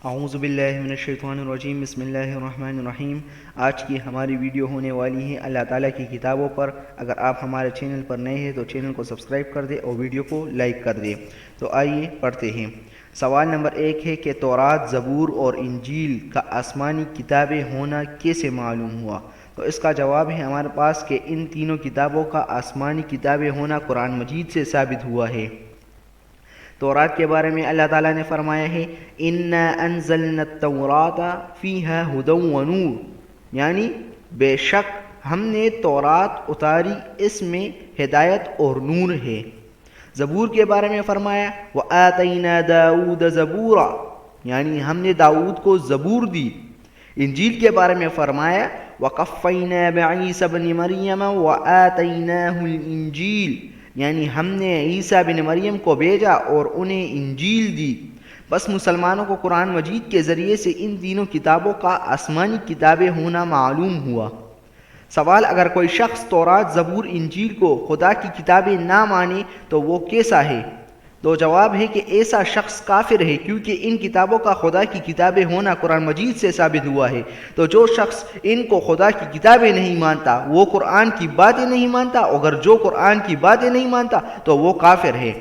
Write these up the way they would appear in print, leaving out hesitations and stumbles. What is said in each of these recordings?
اعوذ باللہ من الشیطان الرجیم، بسم اللہ الرحمن الرحیم۔ آج کی ہماری ویڈیو ہونے والی ہے اللہ تعالیٰ کی کتابوں پر۔ اگر آپ ہمارے چینل پر نئے ہیں تو چینل کو سبسکرائب کر دیں اور ویڈیو کو لائک کر دیں۔ تو آئیے پڑھتے ہیں۔ سوال نمبر 1 ہے کہ تورات، زبور اور انجیل کا آسمانی کتابیں ہونا کیسے معلوم ہوا؟ تو اس کا جواب ہے ہمارے پاس کہ ان تینوں کتابوں کا آسمانی کتابیں ہونا قرآن مجید سے ثابت ہوا ہے۔ تورات کے بارے میں اللہ تعالیٰ نے فرمایا ہے اِنَّا أَنزَلْنَا التَّوْرَاةَ فِيهَا هُدًى وَنُورٌ، یعنی بے شک ہم نے تورات اتاری، اس میں ہدایت اور نور ہے۔ زبور کے بارے میں فرمایا وَآتَيْنَا دَاوُودَ زَبُورًا، یعنی ہم نے داؤد کو زبور دی۔ انجیل کے بارے میں فرمایا وَقَفَّيْنَا بِعِيسَى ابْنِ مَرْيَمَ وَآتَيْنَاهُ الْإِنجِيلَ، یعنی ہم نے عیسیٰ بن مریم کو بھیجا اور انہیں انجیل دی۔ بس مسلمانوں کو قرآن مجید کے ذریعے سے ان تینوں کتابوں کا آسمانی کتابیں ہونا معلوم ہوا۔ سوال، اگر کوئی شخص تورات، زبور، انجیل کو خدا کی کتابیں نہ مانے تو وہ کیسا ہے؟ تو جواب ہے کہ ایسا شخص کافر ہے، کیونکہ ان کتابوں کا خدا کی کتابیں ہونا قرآن مجید سے ثابت ہوا ہے۔ تو جو شخص ان کو خدا کی کتابیں نہیں مانتا وہ قرآن کی باتیں نہیں مانتا، اگر جو قرآن کی باتیں نہیں مانتا تو وہ کافر ہے۔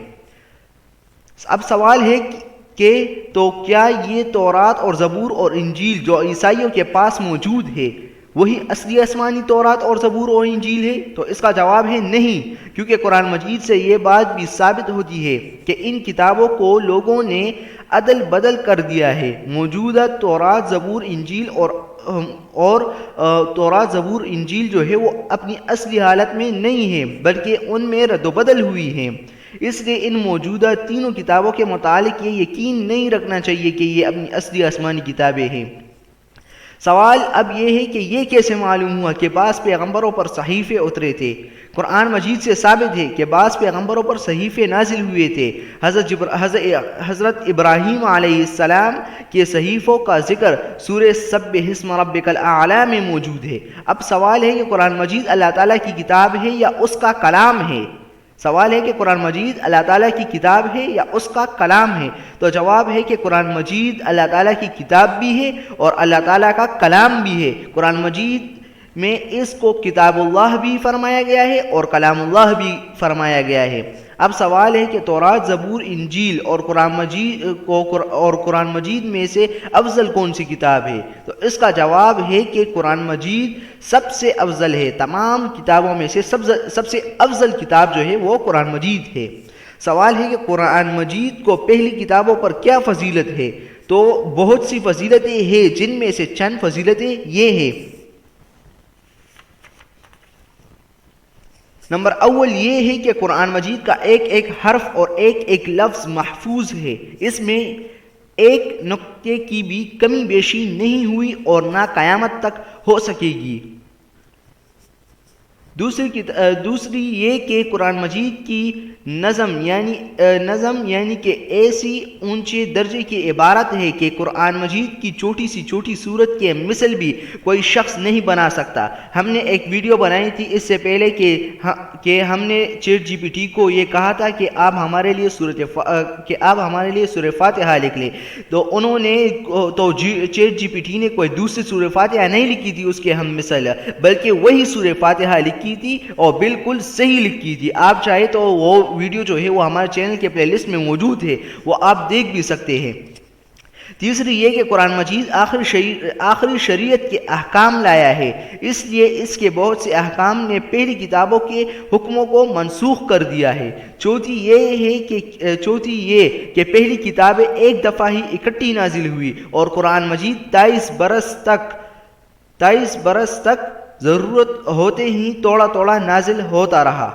اب سوال ہے کہ تو کیا یہ تورات اور زبور اور انجیل جو عیسائیوں کے پاس موجود ہے وہی اصلی آسمانی تورات اور زبور اور انجیل ہے؟ تو اس کا جواب ہے نہیں، کیونکہ قرآن مجید سے یہ بات بھی ثابت ہوتی ہے کہ ان کتابوں کو لوگوں نے عدل بدل کر دیا ہے۔ موجودہ تورات، زبور، انجیل اور تورات، زبور، انجیل جو ہے وہ اپنی اصلی حالت میں نہیں ہے، بلکہ ان میں رد و بدل ہوئی ہیں۔ اس لیے ان موجودہ تینوں کتابوں کے متعلق یہ یقین نہیں رکھنا چاہیے کہ یہ اپنی اصلی آسمانی کتابیں ہیں۔ سوال اب یہ ہے کہ یہ کیسے معلوم ہوا کہ بعض پیغمبروں پر صحیفے اترے تھے؟ قرآن مجید سے ثابت ہے کہ بعض پیغمبروں پر صحیفے نازل ہوئے تھے۔ حضرت ابراہیم علیہ السلام کے صحیفوں کا ذکر سورہ سبح اسم ربک الاعلی میں موجود ہے۔ اب سوال ہے کہ قرآن مجید اللہ تعالیٰ کی کتاب ہے یا اس کا کلام ہے؟ سوال ہے کہ قرآن مجید اللہ تعالیٰ کی کتاب ہے یا اس کا کلام ہے؟ تو جواب ہے کہ قرآن مجید اللہ تعالیٰ کی کتاب بھی ہے اور اللہ تعالیٰ کا کلام بھی ہے۔ قرآن مجید میں اس کو کتاب اللہ بھی فرمایا گیا ہے اور کلام اللہ بھی فرمایا گیا ہے۔ اب سوال ہے کہ تورات، زبور، انجیل اور قرآن مجید میں سے افضل کون سی کتاب ہے؟ تو اس کا جواب ہے کہ قرآن مجید سب سے افضل ہے۔ تمام کتابوں میں سے سب سے افضل کتاب جو ہے وہ قرآن مجید ہے۔ سوال ہے کہ قرآن مجید کو پہلی کتابوں پر کیا فضیلت ہے؟ تو بہت سی فضیلتیں ہیں، جن میں سے چند فضیلتیں یہ ہیں۔ نمبر اول یہ ہے کہ قرآن مجید کا ایک ایک حرف اور ایک ایک لفظ محفوظ ہے، اس میں ایک نقطے کی بھی کمی بیشی نہیں ہوئی اور نہ قیامت تک ہو سکے گی۔ دوسری یہ کہ قرآن مجید کی نظم یعنی کہ ایسی اونچے درجے کی عبارت ہے کہ قرآن مجید کی چھوٹی سی چھوٹی صورت کے مثل بھی کوئی شخص نہیں بنا سکتا۔ ہم نے ایک ویڈیو بنائی تھی اس سے پہلے کہ ہم نے چیٹ جی پی ٹی کو یہ کہا تھا کہ آپ ہمارے لیے سورہ فاتحہ لکھ لیں، تو چیٹ جی پی ٹی نے کوئی دوسری سورہ فاتحہ نہیں لکھی تھی اس کے ہم مثل، بلکہ وہی سورہ فاتحہ لکھی تھی اور بالکل صحیح لکھی تھی۔ آپ چاہے تو وہ ویڈیو جو ہے وہ ہمارے چینل کے پلے لسٹ میں موجود ہے، وہ آپ دیکھ بھی سکتے ہیں۔ تیسری یہ کہ قرآن مجید آخری شریعت کے احکام لایا ہے، اس لیے اس کے بہت سے احکام نے پہلی کتابوں کے حکموں کو منسوخ کر دیا ہے۔ چوتھی یہ کہ پہلی کتابیں ایک دفعہ ہی اکٹھی نازل ہوئی اور قرآن مجید 23 برس تک ضرورت ہوتے ہی توڑا نازل ہوتا رہا۔